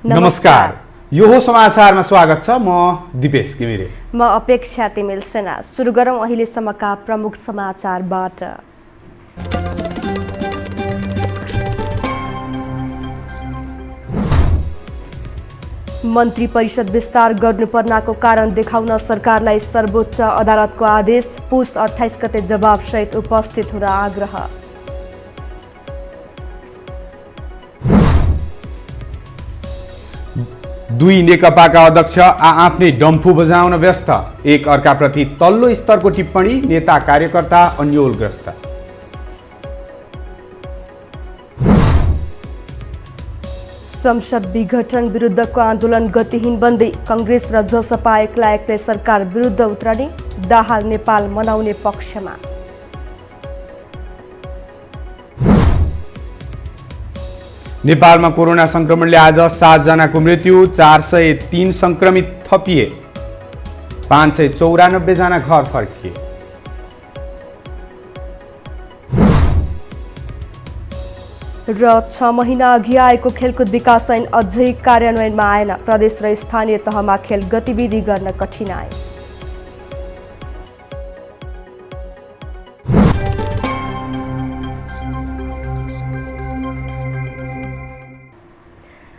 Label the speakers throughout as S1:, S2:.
S1: नमस्कार, यो हो समाचारमा स्वागत छ। म दिपेश घिमिरे।
S2: म अपेक्षा तिमिल सेना। सुरु गरौँ अहिलेसम्मका प्रमुख समाचारबाट। मन्त्री परिषद विस्तार गर्नुपर्नाको कारण देखाउन सरकारलाई सर्वोच्च अदालतको आदेश। पुस 28 गते जवाबसहित उपस्थित हुन आग्रह।
S1: दुई नेकपाका अध्यक्ष आफ्नै डम्फु बजाउन व्यस्त। एक अर्काप्रति तल्लो स्तरको टिप्पणी, नेता कार्यकर्ता अन्योलग्रस्त।
S2: संसद विघटन विरुद्धको आन्दोलन गतिहीन बन्दै कांग्रेस र जसपा एक्लै सरकार विरुद्ध उत्रने। दाहाल नेपाल मनाउने पक्षमा।
S1: नेपालमा कोरोना संक्रमणले आज 7 जनाको मृत्यु, 403 संक्रमित थपिए, 594 जना घर फर्किए।
S2: र 6 महिना अघि आएको खेलकुद विकास ऐन अझै कार्यान्वयनमा आएन। प्रदेश र स्थानीय तहमा खेल गतिविधि गर्न कठिनाइ।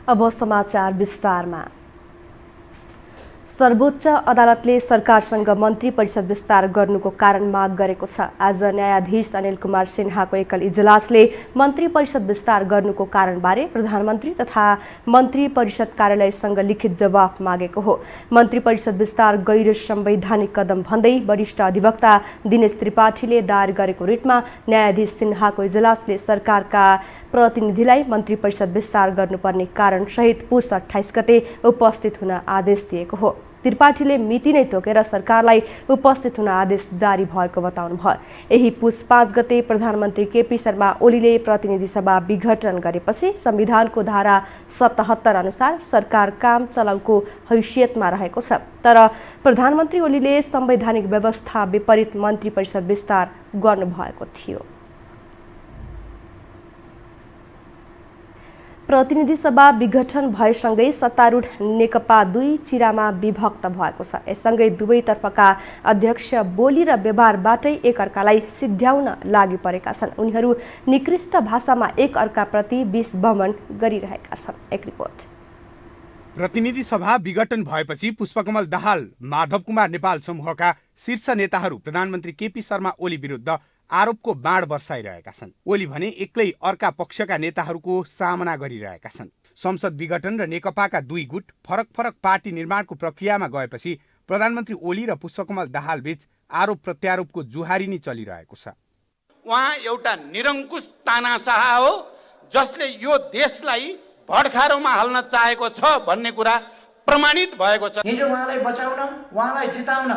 S2: अब समाचार विस्तारमा। सर्वोच्च अदालतले सरकारसँग मन्त्री परिषद विस्तार गर्नुको कारण माग गरेको छ। आज न्यायाधीश अनिल कुमार सिन्हाको एकल इजलासले मन्त्री परिषद विस्तार गर्नुको कारणबारे प्रधानमन्त्री तथा मन्त्री परिषद कार्यालयसँग लिखित जवाफ मागेको हो। मन्त्री परिषद विस्तार गैर संवैधानिक कदम भन्दै वरिष्ठ अधिवक्ता दिनेश त्रिपाठीले दायर गरेको रिटमा न्यायाधीश सिन्हाको इजलासले सरकारका प्रतिनिधिलाई मन्त्री परिषद विस्तार गर्नुपर्ने कारण सहित पुस 28 गते उपस्थित हुन आदेश दिएको हो। त्रिपाठीले मिति नै तोकेर सरकारलाई उपस्थित हुन आदेश जारी भएको बताउनुभयो। यही पुस 5 गते प्रधानमन्त्री केपी शर्मा ओलीले प्रतिनिधि सभा विघटन गरेपछि संविधानको धारा 77 अनुसार सरकार काम चलाउको हैसियतमा रहेको छ। तर प्रधानमन्त्री ओलीले संवैधानिक व्यवस्था विपरीत मन्त्री परिषद विस्तार गर्नुभएको थियो। प्रतिनिधि सभा विघटन भएसँगै सत्तारूढ नेकपा दुई चिरामा विभक्त भएको छ। यससँगै दुवैतर्फका अध्यक्ष बोली र व्यवहारबाटै एकअर्कालाई सिद्ध्याउन लागि परेका छन्। उनीहरू निकृष्ट भाषामा एकअर्काप्रति विष बमन गरिरहेका छन्। एक रिपोर्ट।
S3: प्रतिनिधि सभा विघटन भएपछि पुष्पकमल दाहाल, माधव कुमार नेपाल समूहका शीर्ष नेताहरू प्रधानमन्त्री केपी शर्मा ओली विरुद्ध आरोपको बाण बर्साइरहेका छन्। ओली भने एक्लै अर्का पक्षका नेताहरूको सामना गरिरहेका छन्। संसद विघटन र नेकपाका दुई गुट फरक फरक पार्टी निर्माणको प्रक्रियामा गएपछि प्रधानमन्त्री ओली र पुष्पकमल दाहाल बीच आरोप प्रत्यारोपको जुहारी नै चलिरहेको छ।
S4: उहाँ एउटा निरङ्कुश तानाशाह हो जसले यो देशलाई भडखारोमा हाल्न चाहेको छ भन्ने कुरा प्रमाणित भएको छ।
S5: हिजो उहाँलाई बचाउन, उहाँलाई जिताउन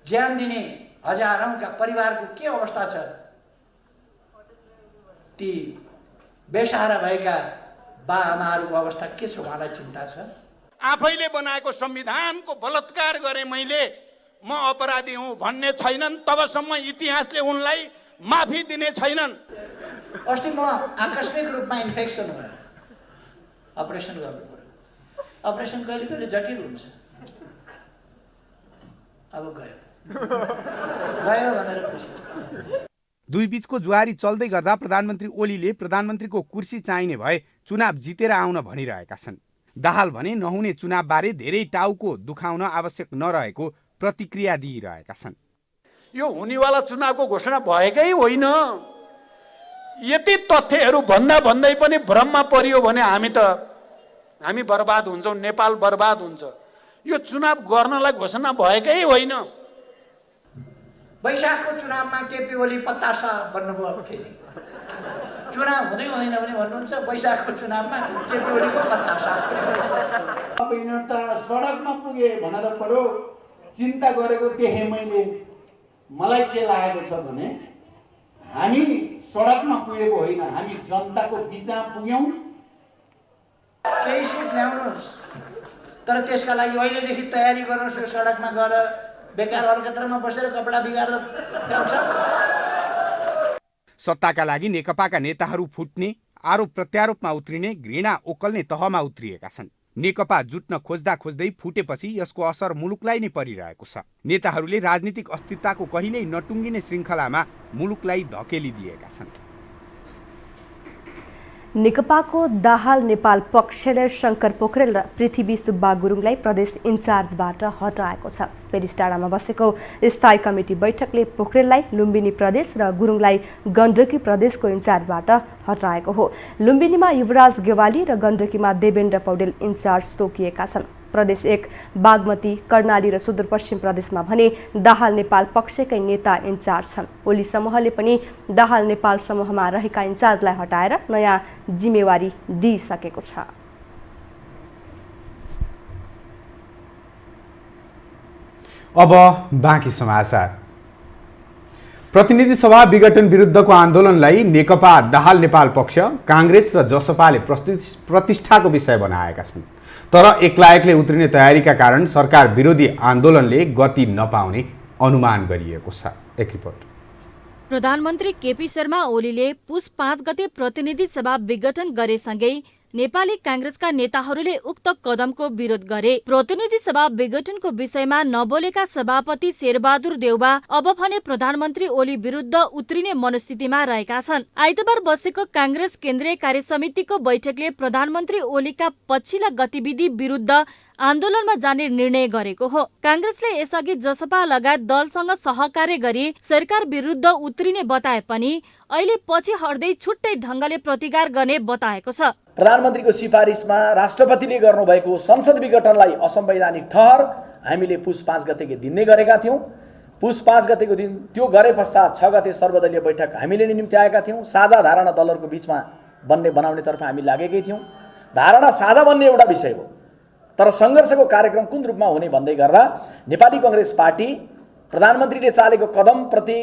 S5: ज्यान दिने हजारौंका परिवारको के अवस्था छ? ती बेसहारा भएका बाआमाहरूको अवस्था के छ? उहाँलाई चिन्ता छ?
S4: आफैले बनाएको संविधानको बलात्कार गरे मैले, म अपराधी हुँ भन्ने छैनन् तबसम्म इतिहासले उनलाई माफी दिने छैनन्।
S5: अस्ति म आकस्मिक रूपमा इन्फेक्सन भयो, अपरेसन गर्नु पर्यो। अपरेसन कहिले कहिले जटिल हुन्छ। अब गयो भनेर खुसी।
S3: दुई बीचको जुहारी चल्दै गर्दा प्रधानमन्त्री ओलीले प्रधानमन्त्रीको कुर्सी चाहिने भए चुनाव जितेर आउन भनिरहेका छन्। दाहाल भने नहुने चुनावबारे धेरै टाउको दुखाउन आवश्यक नरहेको प्रतिक्रिया दिइरहेका छन्।
S4: यो हुनेवाला चुनावको घोषणा भएकै होइन। यति तथ्यहरू भन्दै पनि भ्रममा परियो भने हामी बर्बाद हुन्छौँ, नेपाल बर्बाद हुन्छ। यो चुनाव गर्नलाई घोषणा भएकै होइन।
S5: वैशाखको चुनावमा केपी ओली पत्तासा भन्नुभयो। अब फेरि चुनाव हुँदै हुँदैन भने भन्नुहुन्छ वैशाखको चुनावमा केपी ओलीको पत्तासा।
S6: सडकमा पुगे भनेर पऱ्यो चिन्ता गरेको देखेँ मैले।
S5: मलाई के लागेको छ भने हामी सडकमा पुगेको होइन, हामी जनताको बिचमा पुग्यौँ। केही सिट ल्याउनुहोस्, तर त्यसका लागि अहिलेदेखि तयारी गर्नुहोस्। यो सडकमा गएर बेकार अर्कत्रमा बसेर कपडा बिगारेर ल्याउँछ।
S3: सत्ताका लागि नेकपाका नेताहरू फुट्ने, आरोप प्रत्यारोपमा उत्रिने, घृणा ओकल्ने तहमा उत्रिएका छन्। नेकपा जुट्न खोज्दा खोज्दै फुटेपछि यसको असर मुलुकलाई नै परिरहेको छ। नेताहरूले राजनीतिक अस्तित्वको कहिल्यै नटुङ्गिने श्रृङ्खलामा मुलुकलाई धकेलिदिएका छन्।
S2: नेकपाको दाहाल नेपाल पक्षले शङ्कर पोखरेल र पृथ्वी सुब्बा गुरुङलाई प्रदेश इन्चार्जबाट हटाएको छ। पेरिसटाडामा बसेको स्थायी कमिटी बैठकले पोखरेललाई लुम्बिनी प्रदेश र गुरुङलाई गण्डकी प्रदेशको इन्चार्जबाट हटाएको हो। लुम्बिनीमा युवराज गेवाली र गण्डकीमा देवेन्द्र पौडेल इन्चार्ज तोकिएका छन्। प्रदेश 1 बागमती, कर्णाली र सुदूरपश्चिम प्रदेशमा भने दाहाल नेपाल पक्षकै नेता इन्चार्ज छन्। ओली समूहले पनि दाहाल नेपाल समूहमा रहेका इन्चार्जलाई हटाएर नयाँ जिम्मेवारी दिइसकेको छ।
S1: अब बाँकी समाचार। प्रतिनिधि सभा विघटन विरुद्धको आन्दोलनलाई नेकपा दाहाल नेपाल पक्ष, काङ्ग्रेस र जसपाले प्रतिष्ठाको विषय बनाएका छन्। तर एक्लाएकले उत्रिने तयारीका कारण सरकार विरोधी आन्दोलनले गति नपाउने अनुमान गरिएको छ। एक रिपोर्ट।
S6: प्रधानमन्त्री केपी शर्मा ओलीले पुस 5 गते प्रतिनिधि सभा विघटन गरेसँगै नेपाली कांग्रेसका नेताहरूले उक्त कदमको विरोध गरे। प्रतिनिधि सभा विघटनको विषयमा नबोलेका सभापति शेरबहादुर देउबा अब भने प्रधानमन्त्री ओली विरुद्ध उत्रिने मनस्थितिमा रहेका छन्। आइतबार बसेको कांग्रेस केन्द्रीय कार्यसमितिको बैठकले प्रधानमन्त्री ओलीका पछिल्ला गतिविधि विरुद्ध आन्दोलनमा जाने निर्णय गरेको हो। कांग्रेसले यसअघि जसपा लगायत दलसँग सहकार्य गरी सरकार विरुद्ध उत्रिने बताए पनि अहिले पछि हट्दै छुट्टै ढंगले प्रतिकार गर्ने बताएको छ।
S7: प्रधानमन्त्रीको सिफारिसमा राष्ट्रपतिले गर्नुभएको संसद विघटनलाई असंवैधानिक ठहर हामीले पुस 5 गतेको दिन नै गरेका थियौं। पुस 5 गतेको दिन त्यो गरे पश्चात 6 गते सर्वदलीय बैठक हामीले नै निम्ति आएका थियौं। साझा धारणा दलहरूको बीचमा बनाउनेतर्फ हामी लागेकै थियौं। धारणा साझा बन्ने एउटा विषय हो, तर संघर्षको कार्यक्रम कुन रूपमा हुने भन्दै गर्दा नेपाली कांग्रेस पार्टी प्रधानमन्त्रीले चालेको कदमप्रति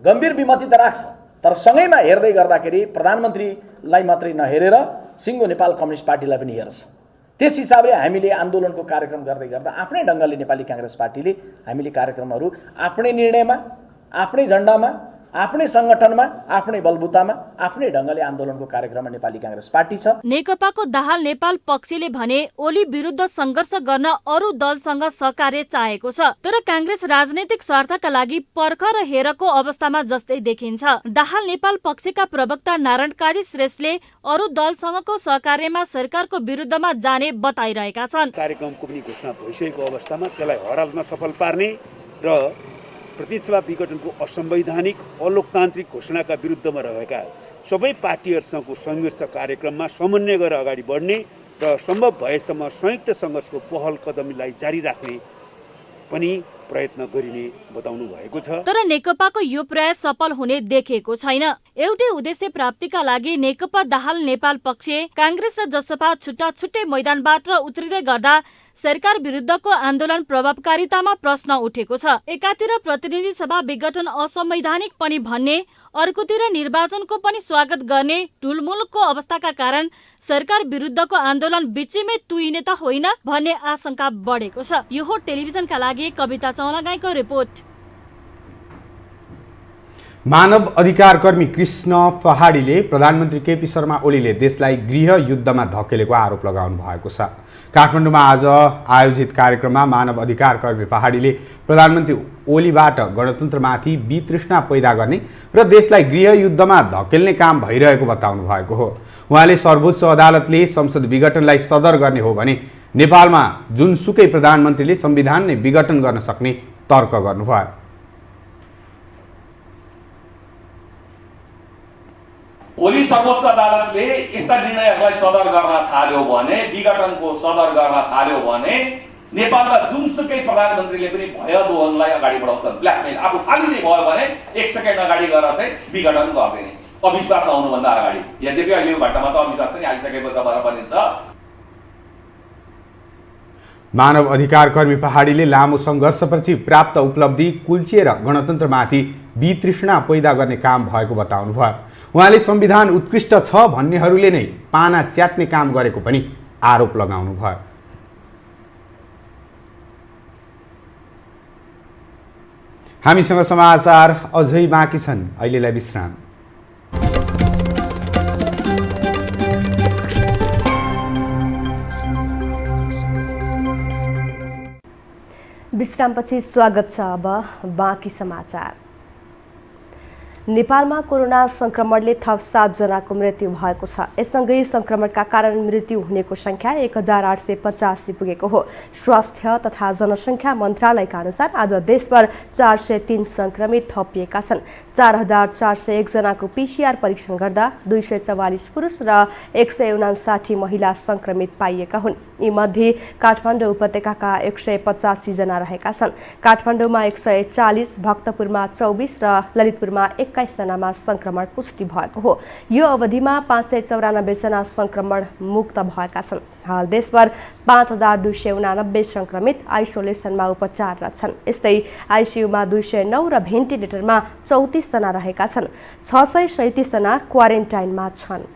S7: गम्भीर विमति त राख्छ, तर सँगैमा हेर्दै गर्दाखेरि प्रधानमन्त्रीलाई मात्रै नहेरेर सिङ्गो नेपाल कम्युनिस्ट पार्टीलाई पनि हेर्छ। त्यस हिसाबले हामीले आन्दोलनको कार्यक्रम गर्दै गर्दा आफ्नै ढङ्गले नेपाली कांग्रेस पार्टीले हामीले कार्यक्रमहरू आफ्नै निर्णयमा, आफ्नै झण्डामा, आफ्नै संगठनमा, आफ्नै बलबुतामा, आफ्नै ढङ्गले आन्दोलनको कार्यक्रममा नेपाली कांग्रेस पार्टी छ।
S6: नेकपाको दाहाल नेपाल पक्षले भने ओली विरुद्ध संघर्ष गर्न अरू दलसँग सहकार्य चाहेको छ, तर कांग्रेस राजनैतिक स्वार्थका लागि पर्ख र हेरको अवस्थामा जस्तै देखिन्छ। दाहाल नेपाल पक्षका प्रवक्ता नारायण काजी श्रेष्ठले अरू दलसँगको सहकार्यमा सरकारको विरुद्धमा जाने बताइरहेका छन्।
S8: कार्यक्रमको पनि घोषणा भइसकेको अवस्थामा त्यसलाई हराल्न सफल पार्ने र प्रतिनिधि सभा विघटनको असंवैधानिक अलोकतान्त्रिक घोषणाका विरुद्धमा रहेका सबै पार्टीहरूसँगको संघर्ष कार्यक्रममा समन्वय गरेर अगाडि बढ्ने र सम्भव भएसम्म संयुक्त सङ्घर्षको पहल कदमलाई जारी राख्ने पनि प्रयत्न गरिने बताउनु भएको छ।
S6: तर नेकपाको यो प्रयास सफल हुने देखिएको छैन। एउटै उद्देश्य प्राप्तिका लागि नेकपा दाहाल नेपाल पक्ष, कांग्रेस र जसपा छुट्टा छुट्टै मैदानबाट उत्रिँदै गर्दा सरकार विरुद्धको आन्दोलन प्रभावकारितामा प्रश्न उठेको छ। एकातिर प्रतिनिधि सभा विघटन असंवैधानिक पनि भन्ने, अर्कोतिर निर्वाचनको पनि स्वागत गर्ने टुलमुलको अवस्थाका कारण सरकार विरुद्धको आन्दोलन बिचमै तुइने त होइन भन्ने आशंका बढेको छ। यो हो टेलिभिजनका लागि कविता चौलागाईको रिपोर्ट।
S1: मानव अधिकार कर्मी कृष्ण पहाडीले प्रधानमन्त्री केपी शर्मा ओलीले देशलाई गृह युद्धमा धकेलेको आरोप लगाउनु भएको छ। काठमाडौँमा आज आयोजित कार्यक्रममा मानव अधिकार कर्मी पहाडीले प्रधानमन्त्री ओलीबाट गणतन्त्रमाथि वितृष्णा पैदा गर्ने र देशलाई गृह युद्धमा धकेल्ने काम भइरहेको बताउनु भएको हो। उहाँले सर्वोच्च अदालतले संसद विघटनलाई सदर गर्ने हो भने नेपालमा जुनसुकै प्रधानमन्त्रीले संविधान नै विघटन गर्न सक्ने तर्क गर्नुभयो।
S9: भोलि सर्वोच्च अदालतले यस्ता निर्णयहरूलाई सदर गर्न थाल्यो भने, विघटनको सदर गर्न थाल्यो भने नेपालमा जुनसुकै प्रधानमन्त्रीले पनि भय दोहनलाई अगाडि बढाउँछन्। ब्ल्याकमेल आफू खाली नै भयो भने 1 सेकेन्ड अगाडि गएर चाहिँ विघटन गर्दैन, अविश्वास आउनुभन्दा अगाडि। यद्यपि अहिले यो घटनामा त अविश्वास पनि आइसकेको छ भनेर भनिन्छ।
S1: मानव अधिकार कर्मी पहाडीले लामो सङ्घर्षपछि प्राप्त उपलब्धि कुल्चिएर गणतन्त्रमाथि वितृष्णा पैदा गर्ने काम भएको बताउनुभयो। उहाँले संविधान उत्कृष्ट छ भन्नेहरूले नै पाना च्यात्ने काम गरेको पनि आरोप लगाउनुभयो। हामीसँग समाचार अझै बाँकी छन्, अहिलेलाई विश्राम।
S2: विश्रामपछि स्वागत छ। अब बाँकी समाचार। नेपालमा कोरोना संक्रमणले थप 7 जनाको मृत्यु भएको छ। यससँगै संक्रमणका कारण मृत्यु हुनेको संख्या 1885 पुगेको हो। स्वास्थ्य तथा जनसङ्ख्या मन्त्रालयका अनुसार आज देशभर 403 संक्रमित थपिएका छन्। 4401 जनाको PCR परीक्षण गर्दा 244 पुरुष र 159 महिला संक्रमित पाइएका हुन्। यीमध्ये काठमाडौँ उपत्यकाका 185 जना रहेका छन्। काठमाडौँमा 140, भक्तपुरमा 24 र ललितपुरमा 21 जनामा संक्रमण पुष्टि भएको हो। यो अवधिमा 594 जना संक्रमण मुक्त भएका छन्। हाल देशभर 5289 संक्रमित आइसोलेसनमा उपचाररत छन्। यस्तै आइसियुमा 209 र भेन्टिलेटरमा 34 जना रहेका छन्। 637 जना क्वारेन्टाइनमा छन्।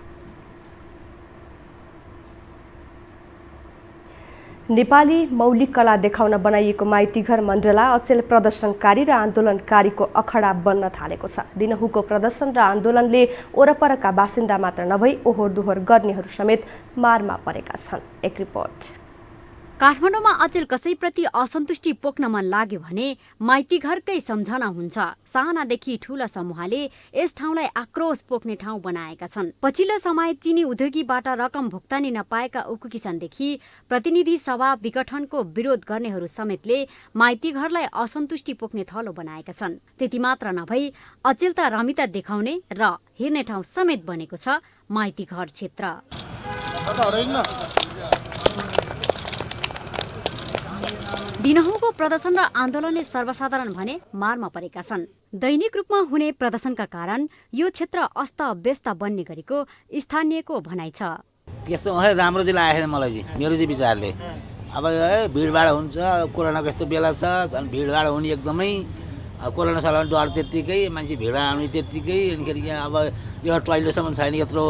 S2: नेपाली मौलिक कला देखाउन बनाइएको माइतीघर मण्डला अचेल प्रदर्शनकारी र आन्दोलनकारीको अखडा बन्न थालेको छ। दिनहुँको प्रदर्शन र आन्दोलनले ओरपरका बासिन्दा मात्र नभई ओहोर दोहोर गर्नेहरू समेत मारमा परेका छन्। एक रिपोर्ट।
S10: काठमाडौँमा अचेल कसैप्रति असन्तुष्टि पोख्न मन लाग्यो भने माइतीघरकै सम्झना हुन्छ। सानादेखि ठूला समूहले यस ठाउँलाई आक्रोश पोख्ने ठाउँ बनाएका छन्। पछिल्लो समय चिनी उद्योगीबाट रकम भुक्तानी नपाएका उखु किसानदेखि प्रतिनिधि सभा विघटनको विरोध गर्नेहरू समेतले माइतीघरलाई असन्तुष्टि पोख्ने थलो बनाएका छन्। त्यति मात्र नभई अचेल त रमिता देखाउने र हेर्ने ठाउँ समेत बनेको छ माइतीघर क्षेत्र। दिनहुँको प्रदर्शन र आन्दोलनले सर्वसाधारण भने मारमा परेका छन्। दैनिक रूपमा हुने प्रदर्शनका कारण यो क्षेत्र अस्त-व्यस्त बन्ने गरेको स्थानीयको भनाइ छ।
S11: त्यस्तो राम्रो चाहिँ लागेको छैन मलाई चाहिँ, मेरो चाहिँ विचारले। अब भिडभाड हुन्छ, कोरोनाको यस्तो बेला छ, झन् भिडभाड हुने एकदमै। कोरोना सालमा डर त्यत्तिकै, मान्छे भिडभाड आउने त्यत्तिकै। अनिखेरि यहाँ अब यो टोइलेटसम्म छैन, यत्रो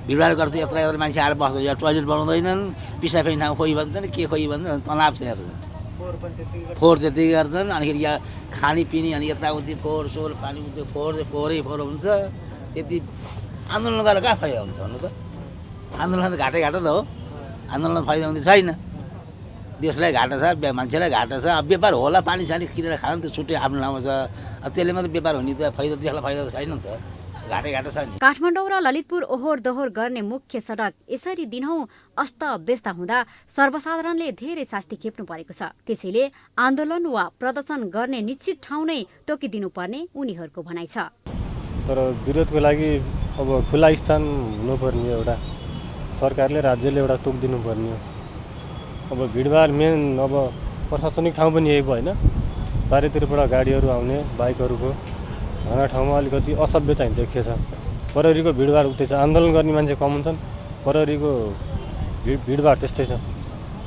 S11: भिडभाड गर्छ, यत्र मान्छे आएर बस्छ। यहाँ टोइलेट बनाउँदैनन्, पिसा फेरि ठाउँ खोइ भन्छन्, के खोइ भन्छन्, तनाव छ यहाँ। फोहोर त्यति गर्छन्। अनिखेरि यहाँ खानेपिने अनि यताउति फोहोर सोहोर पानी त्यो फोहोरै फोहोर हुन्छ। त्यति आन्दोलन गरेर कहाँ फाइदा हुन्छ भन्नु त? आन्दोलन त घाटै घाटा त हो। आन्दोलन फाइदा हुँदै छैन। देशलाई घाटा छ, मान्छेलाई घाटा छ। अब व्यापार होला, पानी सानी किनेर खानु त छुट्टै आफ्नो ठाउँमा छ। त्यसले मात्रै व्यापार हुने त फाइदा, देशलाई फाइदा त छैन नि त।
S10: काठमाडौँ र ललितपुर ओहोर दोहोर गर्ने मुख्य सडक यसरी दिनहुँ अस्त-व्यस्त हुँदा सर्वसाधारणले धेरै शास्ति खेप्नु परेको छ। त्यसैले आन्दोलन वा प्रदर्शन गर्ने निश्चित ठाउँ नै तोकिदिनु पर्ने उनीहरूको भनाइ छ।
S12: तर विरोधको लागि अब खुला स्थान हुनुपर्ने, एउटा सरकारले राज्यले एउटा तोकिदिनु पर्ने हो। अब भिडभाड मेन अब प्रशासनिक ठाउँ पनि यही भयो होइन। चारैतिरबाट गाडीहरू आउने, बाइकहरूको हाना ठाउँमा अलिकति असभ्य चाहिँ देखिएछ। प्रहरीको भिडभाड उठ्दैछ, आन्दोलन गर्ने मान्छे कम हुन्छन्, प्रहरीको भिडभाड त्यस्तै छ।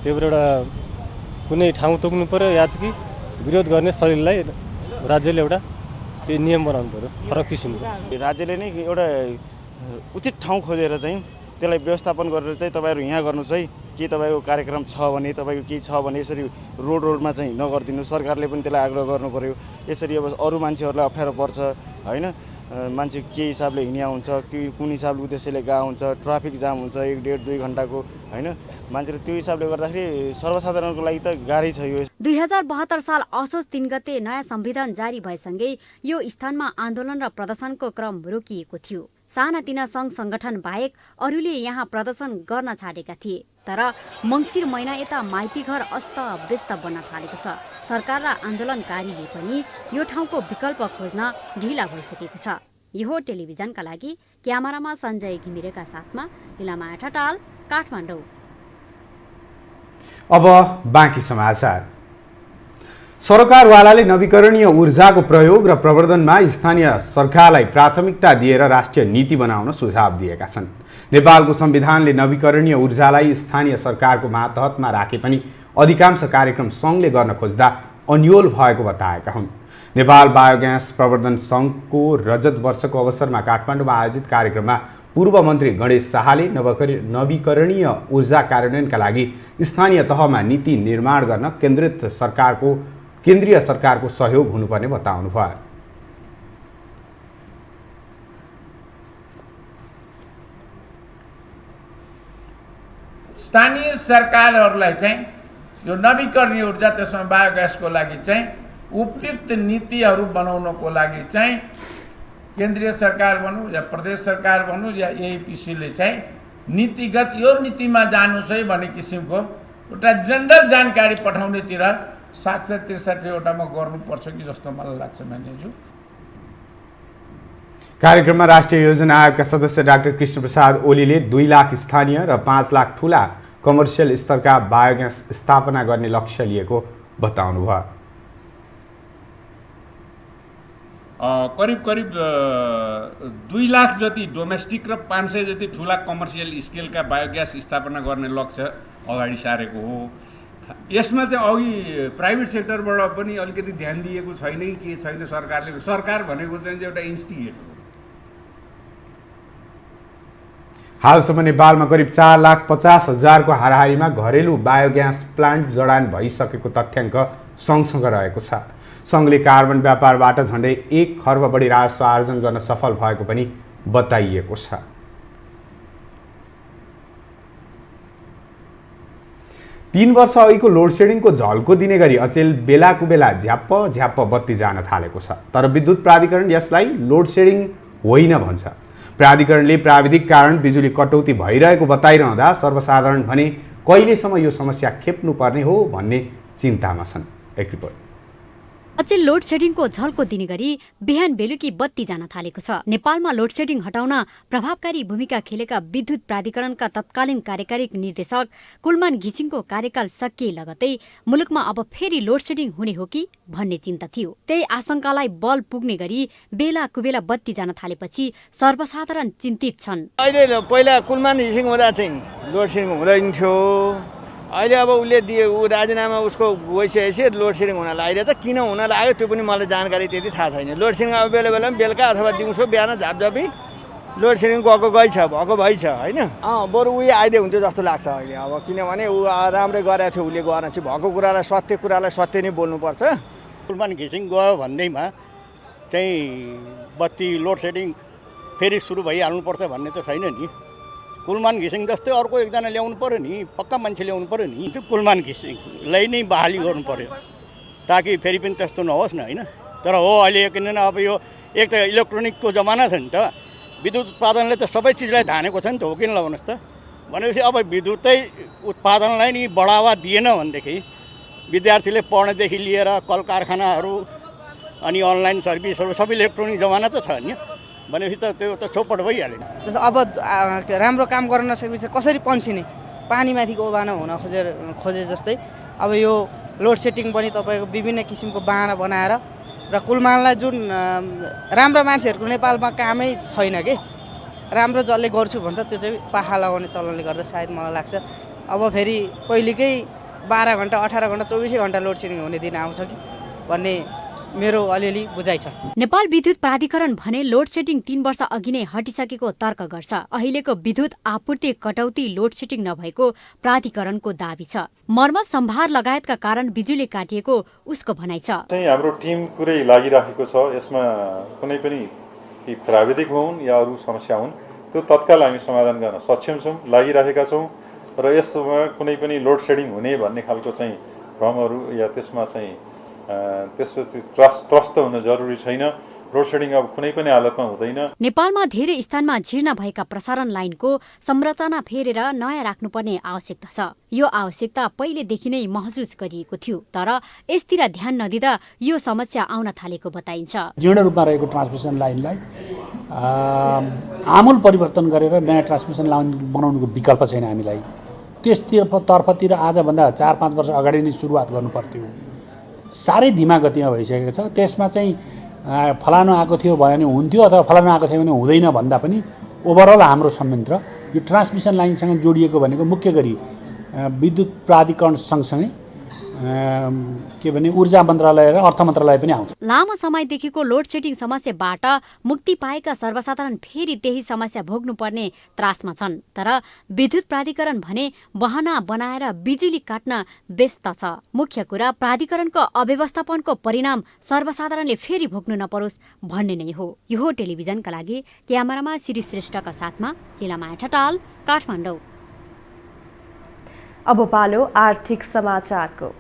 S12: त्यही भएर एउटा कुनै ठाउँ तोक्नु पऱ्यो, या कि विरोध गर्ने शैलीलाई राज्यले एउटा नियम बनाउनु पऱ्यो फरक किसिमको।
S13: राज्यले नै एउटा उचित ठाउँ खोजेर चाहिँ त्यसलाई व्यवस्थापन गरेर चाहिँ तपाईँहरू यहाँ गर्नुहोस् है, के तपाईँको कार्यक्रम छ भने, तपाईँको केही छ भने यसरी रोडमा चाहिँ नगरिदिनु। सरकारले पनि त्यसलाई आग्रह गर्नु पऱ्यो। यसरी अब अरू मान्छेहरूलाई अप्ठ्यारो पर्छ होइन। मान्छे के हिसाबले हिँड्या हुन्छ, कि कुन हिसाबले उद्देश्यले गएको हुन्छ, ट्राफिक जाम हुन्छ 1.5-2 घन्टाको होइन। मान्छेले त्यो हिसाबले गर्दाखेरि सर्वसाधारणको लागि त गाह्रै छ यो।
S10: 2072 साल असोज 3 गते नयाँ संविधान जारी भएसँगै यो स्थानमा आन्दोलन र प्रदर्शनको क्रम रोकिएको थियो। सानातिना सङ्घ सङ्गठन बाहेक अरूले यहाँ प्रदर्शन गर्न छाडेका थिए। तर मङ्सिर महिना यता माइतीघर अस्त-व्यस्त बन्न थालेको छ। सरकार र आन्दोलनकारीले पनि यो ठाउँको विकल्प खोज्न ढिला भइसकेको छ। यो टेलिभिजनका लागि क्यामेरामा सञ्जय घिमिरेका साथमा इलामाया ठटाल, काठमाडौँ।
S1: अब बाँकी समाचार। सरकारवालाले नवीकरणीय ऊर्जाको प्रयोग र प्रवर्धनमा स्थानीय सरकारलाई प्राथमिकता दिएर राष्ट्रिय नीति बनाउन सुझाव दिएका छन्। नेपालको संविधानले नवीकरणीय ऊर्जालाई स्थानीय सरकारको मातहतमा राखे पनि अधिकांश कार्यक्रम सङ्घले गर्न खोज्दा अन्योल भएको बताएका हुन्। नेपाल बायोग्यास प्रवर्धन सङ्घको रजत वर्षको अवसरमा काठमाडौँमा आयोजित कार्यक्रममा पूर्व मन्त्री गणेश शाहले नवीकरणीय ऊर्जा कार्यान्वयनका लागि स्थानीय तहमा नीति निर्माण गर्न केन्द्रीय सरकारको सहयोग हुनुपर्ने बताउनुभयो।
S5: स्थानीय सरकारहरूलाई चाहिँ यो नवीकरणीय ऊर्जा त्यसमा बायोग्यासको लागि चाहिँ उपयुक्त नीतिहरू बनाउनको लागि चाहिँ केन्द्रीय सरकार भनौँ या प्रदेश सरकार भनौँ या एआइपिसीले चाहिँ नीतिगत यो नीतिमा जानुहोस् है भन्ने किसिमको एउटा जनरल जानकारी पठाउनेतिर 763 वटामा गर्नुपर्छ कि जस्तो मलाई लाग्छ मान्यज्यू।
S1: कार्यक्रममा राष्ट्रिय योजना आयोगका सदस्य डाक्टर कृष्णप्रसाद ओलीले 2 लाख स्थानीय र 5 लाख ठूला कमर्सियल स्तरका बायोग्यास स्थापना गर्ने लक्ष्य लिएको बताउनुभयो।
S14: करिब 2 लाख जति डोमेस्टिक र 500 जति ठुला कमर्सियल स्केलका बायोग्यास स्थापना गर्ने लक्ष्य अगाडि सारेको हो। यसमा चाहिँ अघि प्राइभेट सेक्टरबाट पनि अलिकति ध्यान दिएको छैन के छैन सरकारले। सरकार भनेको चाहिँ एउटा इन्स्टिट्युट हो।
S1: हालसम्म नेपालमा करिब 4,50,000को हाराहारीमा घरेलु बायोग्यास प्लान्ट जडान भइसकेको तथ्याङ्क सँगसँग रहेको छ। सङ्घले कार्बन व्यापारबाट झन्डै 1 खर्ब बढी राजस्व आर्जन गर्न सफल भएको पनि बताइएको छ। तीन वर्ष अघिको लोडसेडिङको झल्को दिने गरी अचेल बेलाको बेला झ्याप्प बत्ती जान थालेको छ। तर विद्युत प्राधिकरण यसलाई लोडसेडिङ होइन भन्छ। प्राधिकरणले प्राविधिक कारण बिजुली कटौती भइरहेको बताइरहँदा सर्वसाधारण भने कहिलेसम्म यो समस्या खेप्नुपर्ने हो भन्ने चिन्तामा छन्। एक रिपोर्ट।
S10: अचेल लोड सेडिङको झल्को दिने गरी बिहान बेलुकी बत्ती जान थालेको छ। नेपालमा लोड सेडिङ हटाउन प्रभावकारी भूमिका खेलेका विद्युत प्राधिकरणका तत्कालीन कार्यकारी निर्देशक कुलमान घिसिङको कार्यकाल सकिए लगतै मुलुकमा अब फेरि लोड सेडिङ हुने हो कि भन्ने चिन्ता थियो। त्यही आशंकालाई बल पुग्ने गरी बेला कुबेला बत्ती जान थालेपछि सर्वसाधारण चिन्तित छन्।
S15: अहिले पहिला कुलमान घिसिङ हुँदा चाहिँ लोड सेडिङ हुँदैन थियो। अहिले अब उसले दिए राजीनामा उसको गइसकेपछि लोड सेडिङ हुन लागिरहेछ। किन हुन लाग्यो त्यो पनि मलाई जानकारी त्यति थाहा छैन। लोड सेडिङ अब बेला बेला बेलुका अथवा दिउँसो बिहान झापझापी लोड सेडिङ भएको भइछ होइन। बरु उयो आइदिए हुन्थ्यो जस्तो लाग्छ अहिले। अब किनभने ऊ राम्रै गरेको थियो उसले गर्न चाहिँ भएको कुरालाई सत्य नै बोल्नुपर्छ।
S16: कुलमान घिसिङ गयो भन्दैमा चाहिँ बत्ती लोड सेडिङ फेरि सुरु भइहाल्नुपर्छ भन्ने त छैन नि। कुलमान घिसिङ जस्तै अर्को एकजना ल्याउनु पर्यो नि, पक्का मान्छे ल्याउनु पर्यो नि। त्यो कुलमान घिसिङलाई नै बहाली गर्नु पर्यो ताकि फेरि पनि त्यस्तो नहोस् न होइन। तर हो अहिले किनभने अब यो एक त इलेक्ट्रोनिकको जमाना छ नि त। विद्युत उत्पादनले त सबै चिजलाई धानेको छ नि त, हो किन लगाउनुहोस् त। भनेपछि अब विद्युतै उत्पादनलाई नि बढावा दिएन भनेदेखि विद्यार्थीले पढ्नेदेखि लिएर कल कारखानाहरू अनि अनलाइन सर्भिसहरू सबै इलेक्ट्रोनिक जमाना त छ नि। भनेपछि त त्यो त चौपट भइहाल्यो।
S17: अब राम्रो काम गर्न नसकेपछि कसरी पन्सिने, पानीमाथिको ओभानो हुन खोजे जस्तै अब यो लोड सेटिङ पनि तपाईँको विभिन्न किसिमको बाहना बनाएर र कुलमानलाई जुन राम्रो मान्छेहरूको नेपालमा कामै छैन कि राम्रो जसले गर्छु भन्छ त्यो चाहिँ पाखा लगाउने चलनले गर्दा सायद मलाई लाग्छ अब फेरि पहिलेकै 12 घन्टा 18 घन्टा 24 घन्टा लोड सेडिङ हुने दिन आउँछ कि भन्ने मेरो अलिअलि बुझाइ छ।
S10: नेपाल विद्युत प्राधिकरण भने लोड सेडिङ 3 वर्ष अघि नै हटिसकेको तर्क गर्छ। अहिलेको विद्युत आपूर्ति कटौती लोड सेडिङ नभएको प्राधिकरणको दाबी छ। मर्मत सम्भार लगायतका कारण बिजुली काटिएको उसको भनाइ छ।
S18: हाम्रो टिम पुरै लागिरहेको छ। यसमा कुनै पनि ती प्राविधिक हुन् या अरू समस्या हुन् त्यो तत्काल हामी समाधान गर्न सक्षम छौँ, लागिरहेका छौँ। र यसमा कुनै पनि लोड सेडिङ हुने भन्ने खालको चाहिँ भ्रमहरू या त्यसमा चाहिँ त्यसपछि त्रस्त हुन जरुरी छैन। लोड सेडिङ अब कुनै पनि हालतमा हुँदैन।
S10: नेपालमा धेरै स्थानमा जीर्ण भएका प्रसारण लाइनको संरचना फेरेर नयाँ राख्नुपर्ने आवश्यकता छ। यो आवश्यकता पहिलेदेखि नै महसुस गरिएको थियो, तर यसतिर ध्यान नदिँदा यो समस्या आउन थालेको बताइन्छ।
S19: जीर्ण रूपमा रहेको ट्रान्समिसन लाइनलाई आमूल परिवर्तन गरेर नयाँ ट्रान्समिसन लाइन बनाउनुको विकल्प छैन हामीलाई। त्यसतर्फतिर आजभन्दा 4-5 वर्ष अगाडि नै सुरुवात गर्नु पर्थ्यो। साह्रै धीमा गतिमा भइसकेको छ। त्यसमा चाहिँ फलानु आएको थियो भने हुन्थ्यो अथवा फलानु आएको थियो भने हुँदैन भन्दा पनि ओभरअल हाम्रो संयन्त्र यो ट्रान्समिसन लाइनसँग जोडिएको भनेको मुख्य गरी विद्युत प्राधिकरण सँगसँगै के भने ऊर्जा मन्त्रालय र अर्थ मन्त्रालय पनि आउँछ।
S10: लामो समयदेखिको लोड सेडिङ समस्याबाट मुक्ति पाएका सर्वसाधारण फेरि त्यही समस्या भोग्नुपर्ने त्रासमा छन्। तर विद्युत प्राधिकरण भने बहना बनाएर बिजुली काट्न व्यस्त छ। मुख्य कुरा प्राधिकरणको अव्यवस्थापनको परिणाम सर्वसाधारणले फेरि भोग्नु नपरोस् भन्ने नै हो। यो टेलिभिजनका लागि क्यामेरामा श्री श्रेष्ठका साथमा लीलामाया ठटाल, काठमाडौँ।
S2: अब पालो आर्थिक समाचारको।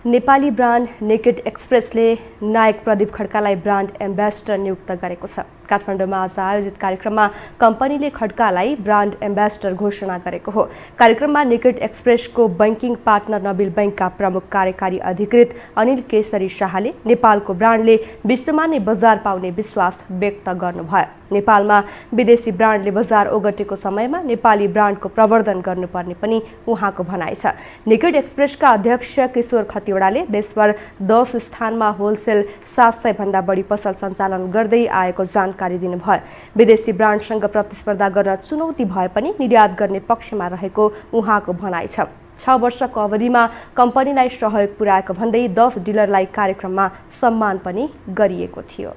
S2: नेपाली ब्रान्ड नेकेड एक्सप्रेसले नायक प्रदीप खड्कालाई ब्रान्ड एम्बेसडर नियुक्त गरेको छ। काठमाडौँमा आज आयोजित कार्यक्रममा कम्पनीले खड्कालाई ब्रान्ड एम्बेसडर घोषणा गरेको हो। कार्यक्रममा नेकेड एक्सप्रेसको बैंकिङ पार्टनर नबिल बैंकका प्रमुख कार्यकारी अधिकृत अनिल केशरी शाहले नेपालको ब्रान्डले विश्वमा नै बजार पाउने विश्वास व्यक्त गर्नुभयो। नेपालमा विदेशी ब्रान्डले बजार ओगटेको समयमा नेपाली ब्रान्डको प्रवर्धन गर्नुपर्ने पनि उहाँको भनाइ छ। नेकेड एक्सप्रेसका अध्यक्ष किशोर खतिवडाले देशभर 10 स्थानमा होलसेल 700 भन्दा बढी पसल सञ्चालन गर्दै आएको जानकारी दिनुभयो। विदेशी ब्रान्डसँग प्रतिस्पर्धा गर्न चुनौती भए पनि निर्यात गर्ने पक्षमा रहेको उहाँको भनाइ छ। 6 वर्षको अवधिमा कम्पनीलाई सहयोग पुर्याएको भन्दै 10 डिलरलाई कार्यक्रममा सम्मान पनि गरिएको थियो।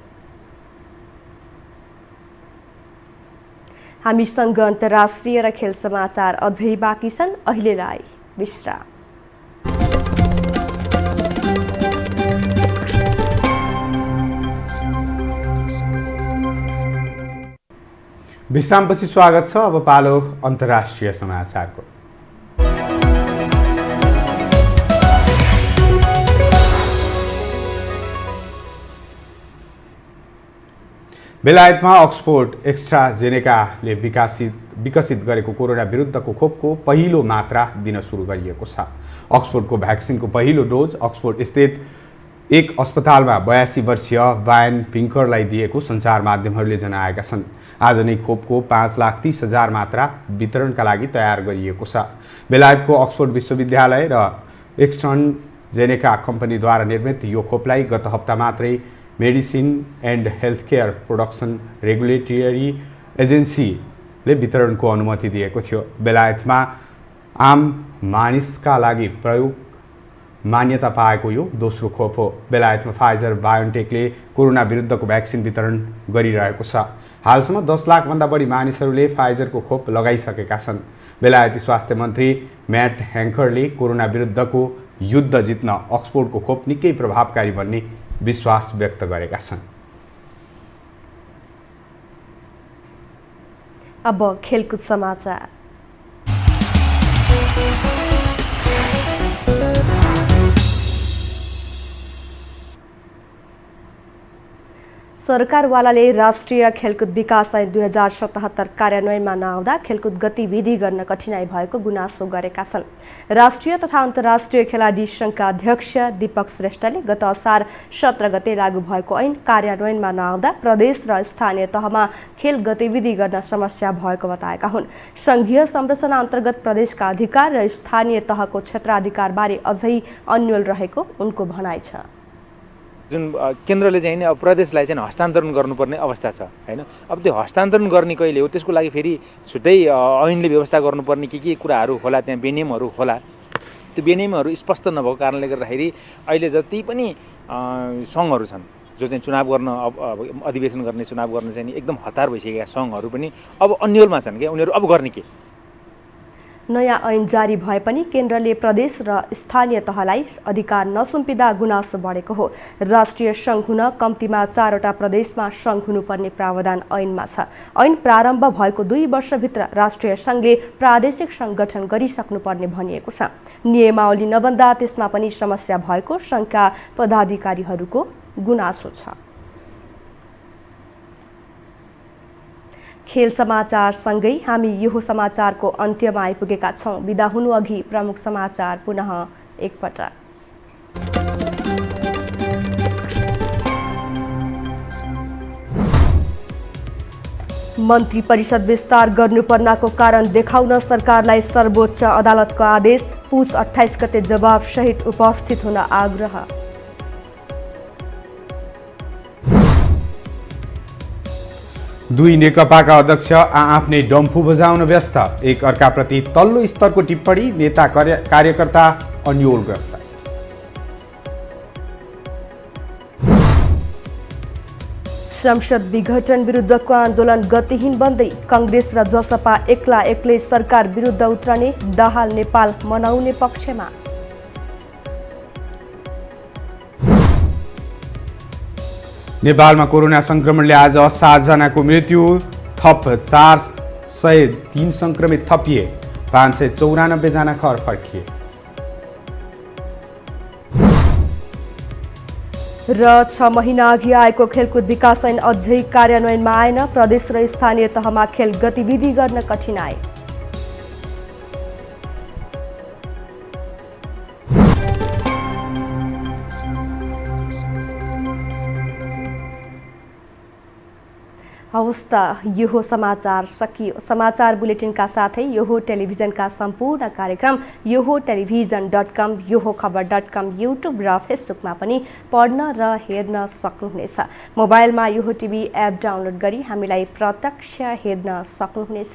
S2: हामीसँग अन्तर्राष्ट्रिय र खेल समाचार अझै बाँकी छन्। अहिलेलाई विश्राम।
S1: विश्रामपछि स्वागत छ। अब पालो अन्तर्राष्ट्रिय समाचारको। बेलायतमा अक्सफोर्ड एस्ट्राजेनेकाले विकसित गरेको कोरोना विरुद्धको खोपको पहिलो मात्रा दिन सुरु गरिएको छ। अक्सफोर्डको भ्याक्सिनको पहिलो डोज अक्सफोर्ड स्थित एक अस्पतालमा 82 वर्षीय बायन पिङ्करलाई दिएको सञ्चार माध्यमहरूले जनाएका छन्। आज नै खोपको 5,30,000 मात्रा वितरणका लागि तयार गरिएको छ। बेलायतको अक्सफोर्ड विश्वविद्यालय र एस्ट्राजेनेका कम्पनीद्वारा निर्मित यो खोपलाई गत हप्ता मात्रै medicine and healthcare production regulatory एजेन्सीले वितरणको अनुमति दिएको थियो। बेलायतमा आम मानिसका लागि प्रयोग मान्यता पाएको यो दोस्रो खोप हो। बेलायतमा फाइजर बायोन्टेकले कोरोना विरुद्धको भ्याक्सिन वितरण गरिरहेको छ। हालसम्म 10 लाखभन्दा बढी मानिसहरूले फाइजरको खोप लगाइसकेका छन्। बेलायती स्वास्थ्य मन्त्री म्याट ह्याङ्करले कोरोना विरुद्धको युद्ध जित्न अक्सफोर्डको खोप निकै प्रभावकारी बन्ने विश्वास व्यक्त गरेका छन्।
S2: अब खेलकुद समाचार। सरकारवालाले राष्ट्रिय खेलकुद विकास ऐन 2077 कार्यान्वयनमा नआउँदा खेलकुद गतिविधि गर्न कठिनाई भएको गुनासो गरेका छन्। राष्ट्रिय तथा अन्तर्राष्ट्रिय खेलाडी सङ्घका अध्यक्ष दीपक श्रेष्ठले गत असार 17 गते लागू भएको ऐन कार्यान्वयनमा नआउँदा प्रदेश र स्थानीय तहमा खेल गतिविधि गर्न समस्या भएको बताएका हुन्। सङ्घीय संरचना अन्तर्गत प्रदेशका अधिकार र स्थानीय तहको क्षेत्राधिकारबारे अझै अन्यल रहेको उनको भनाइ छ।
S20: जुन केन्द्रले चाहिँ नि अब प्रदेशलाई चाहिँ हस्तान्तरण गर्नुपर्ने अवस्था छ हैन। अब त्यो हस्तान्तरण गर्ने कहिले हो, त्यसको लागि फेरि छुट्टै ऐनले व्यवस्था गर्नुपर्ने के कुराहरू होला, त्यहाँ बेनियमहरू होला। त्यो बेनियमहरू स्पष्ट नभएको कारणले गर्दाखेरि अहिले जति पनि सङ्घहरू छन् जो चाहिँ चुनाव गर्न अधिवेशन गर्ने चुनाव गर्न चाहिँ नि एकदम हतार भइसकेका सङ्घहरू पनि अब अन्यलमा छन् क्या। उनीहरू अब गर्ने के?
S2: नयाँ ऐन जारी भए पनि केन्द्रले प्रदेश र स्थानीय तहलाई अधिकार नसुम्पिँदा गुनासो बढेको हो। राष्ट्रिय सङ्घ हुन कम्तीमा 4वटा प्रदेशमा सङ्घ हुनुपर्ने प्रावधान ऐनमा छ। ऐन प्रारम्भ भएको 2 वर्षभित्र राष्ट्रिय सङ्घले प्रादेशिक सङ्घ गठन गरिसक्नुपर्ने भनिएको छ। नियमावली नबन्दा त्यसमा पनि समस्या भएको सङ्घका पदाधिकारीहरूको गुनासो छ। खेल समाचार सँगै हामी यो समाचारको अन्त्यमा आइपुगेका छौँ। बिदा हुनु अघि प्रमुख समाचार पुनः एकपटक। मन्त्री परिषद विस्तार गर्नुपर्नको कारण देखाउन सरकारलाई सर्वोच्च अदालतको आदेश। पुस 28 गते जवाबसहित उपस्थित हुन आग्रह।
S1: दुई नेकपाका अध्यक्ष आआफ्नै डम्फु बजाउन व्यस्त। एक अर्काप्रति तल्लो स्तरको टिप्पणी, नेता कार्यकर्ता अन्योलग्रस्त।
S2: संसद विघटन विरुद्धको आन्दोलन गतिहीन बन्दै कांग्रेस र जसपा एक्लै सरकार विरुद्ध उत्रने। दाहाल नेपाल मनाउने पक्षमा।
S1: नेपालमा कोरोना संक्रमणले आज 7 जनाको मृत्यु, थप 403 संक्रमित थपिए, 594 जना घर फर्किए।
S2: र 6 महिना अघि आएको खेलकुद विकास ऐन अझै कार्यान्वयनमा आएन। प्रदेश र स्थानीय तहमा खेल गतिविधि गर्न कठिनाई। हवस् त यो समाचार सकियो। समाचार बुलेटिनका साथै यो टेलिभिजनका सम्पूर्ण कार्यक्रम यो टेलिभिजन.com, यो खबर.com, युट्युब र फेसबुकमा पनि पढ्न र हेर्न सक्नुहुनेछ। मोबाइलमा यो टिभी एप डाउनलोड गरी हामीलाई प्रत्यक्ष हेर्न सक्नुहुनेछ।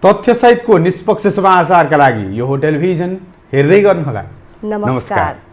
S1: तथ्यसहितको निष्पक्ष समाचारका लागि यो टेलिभिजन हेर्दै गर्नुहोला।
S2: नमस्कार।